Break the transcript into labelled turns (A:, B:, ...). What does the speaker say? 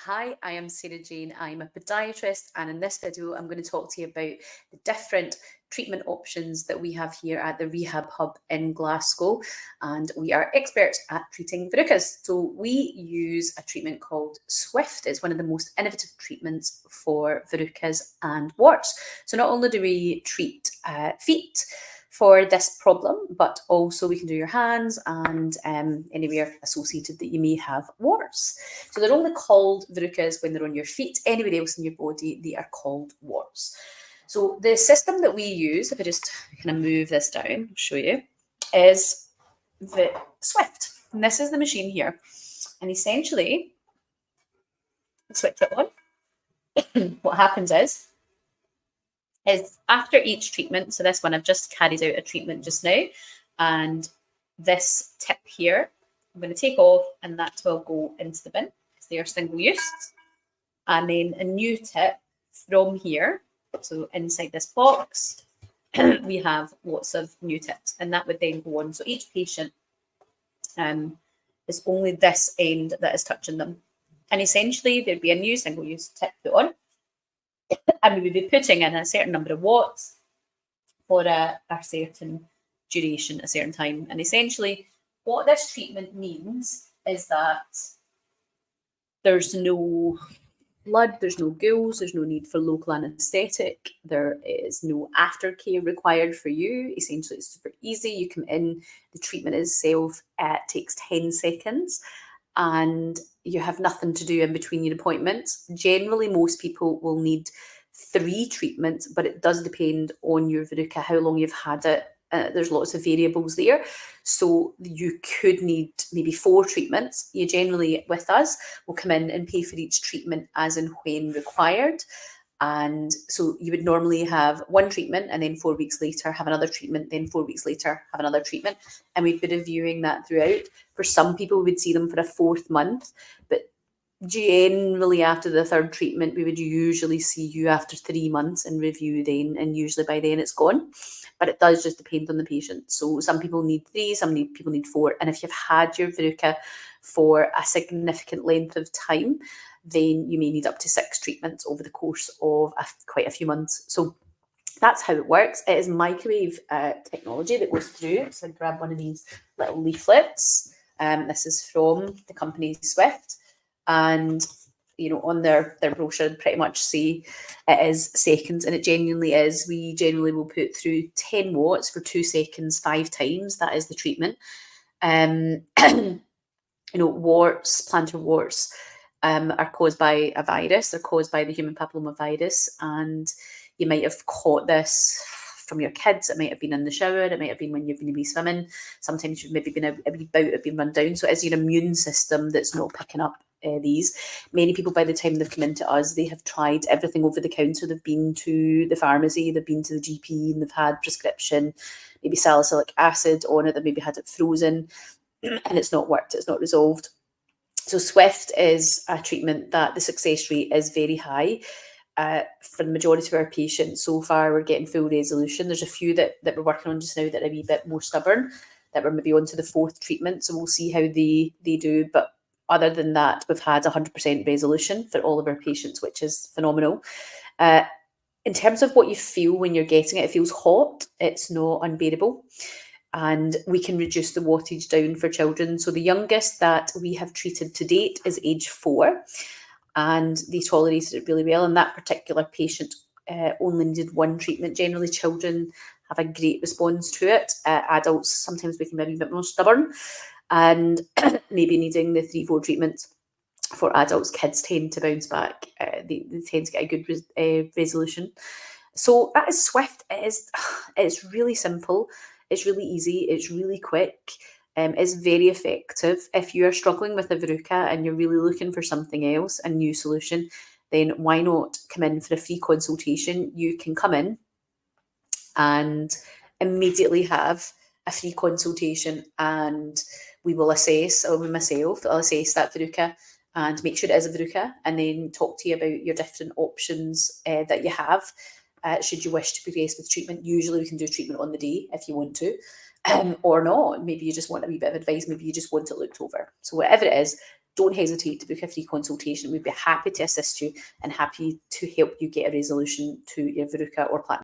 A: Hi, I am Sarah Jane. I'm a podiatrist, and in this video, I'm going to talk to you about the different treatment options that we have here at the Rehab Hub in Glasgow. And we are experts at treating verrucas. So, we use a treatment called Swift. It's one of the most innovative treatments for verrucas and warts. So, not only do we treat feet for this problem, but also we can do your hands and anywhere associated that you may have warts. So they're only called verrucas when they're on your feet. Anywhere else in your body, they are called warts. So the system that we use, if I just kind of move this down, I'll show you, is the Swift. And this is the machine here. And essentially, switch it on. What happens is after each treatment, so this one, I've just carried out a treatment just now, and this tip here, I'm going to take off, and that will go into the bin because they are single use. And then a new tip from here, so inside this box, we have lots of new tips, and that would then go on. So each patient is only this end that is touching them. And essentially, there'd be a new single use tip put on, and we would be putting in a certain number of watts for a certain duration, a certain time. And essentially, what this treatment means is that there's no blood, there's no ghouls, there's no need for local anaesthetic, there is no aftercare required for you. Essentially, it's super easy. You come in, the treatment itself takes 10 seconds, and you have nothing to do in between your appointments. Generally, most people will need 3 treatments, but it does depend on your verruca, how long you've had it. There's lots of variables there. So you could need maybe 4 treatments. You generally, with us, will come in and pay for each treatment as and when required. And so you would normally have 1 treatment, and then 4 weeks later have another treatment, then 4 weeks later have another treatment. And we'd be reviewing that throughout. For some people, we would see them for a 4th month, but generally after the 3rd treatment, we would usually see you after 3 months and review then, and usually by then it's gone. But it does just depend on the patient. So some people need 3, some people need 4. And if you've had your verruca for a significant length of time, then you may need up to 6 treatments over the course of quite a few months. So that's how it works. It is microwave technology that goes through. So I grab one of these little leaflets. This is from the company Swift. And on their brochure, pretty much say it is seconds, and it genuinely is. We generally will put through 10 watts for 2 seconds 5 times. That is the treatment. Warts, plantar warts, are caused by a virus. They're caused by the human papillomavirus, and you might have caught this from your kids. It might have been in the shower. It might have been when you've been swimming. Sometimes you've maybe been a wee bout of being run down. So it is your immune system that's not picking up these. Many people, by the time they've come into us, they have tried everything over the counter. They've been to the pharmacy, they've been to the GP, and they've had prescription, maybe salicylic acid on it. They maybe had it frozen, and it's not worked. It's not resolved. So Swift is a treatment that the success rate is very high. For the majority of our patients so far, we're getting full resolution. There's a few that we're working on just now that are a wee bit more stubborn, that we're maybe on to the 4th treatment. So we'll see how they do. But other than that, we've had 100% resolution for all of our patients, which is phenomenal. In terms of what you feel when you're getting it, it feels hot. It's not unbearable. And we can reduce the wattage down for children. So the youngest that we have treated to date is age 4. And they tolerated it really well. And that particular patient only needed 1 treatment. Generally, children have a great response to it. Adults, sometimes we can be a bit more stubborn and maybe needing the 3-4 treatments. For adults, kids tend to bounce back. They tend to get a good resolution. So that is Swift. It's really simple. It's really easy. It's really quick. It's very effective. If you're struggling with a verruca and you're really looking for something else, a new solution, then why not come in for a free consultation? You can come in and immediately have a free consultation, and we will assess, or myself, I'll assess that verruca and make sure it is a verruca, and then talk to you about your different options that you have. Should you wish to progress with treatment, usually we can do treatment on the day if you want to. Or not. Maybe you just want a wee bit of advice. Maybe you just want it looked over. So whatever it is, don't hesitate to book a free consultation. We'd be happy to assist you and happy to help you get a resolution to your Verruca or platinum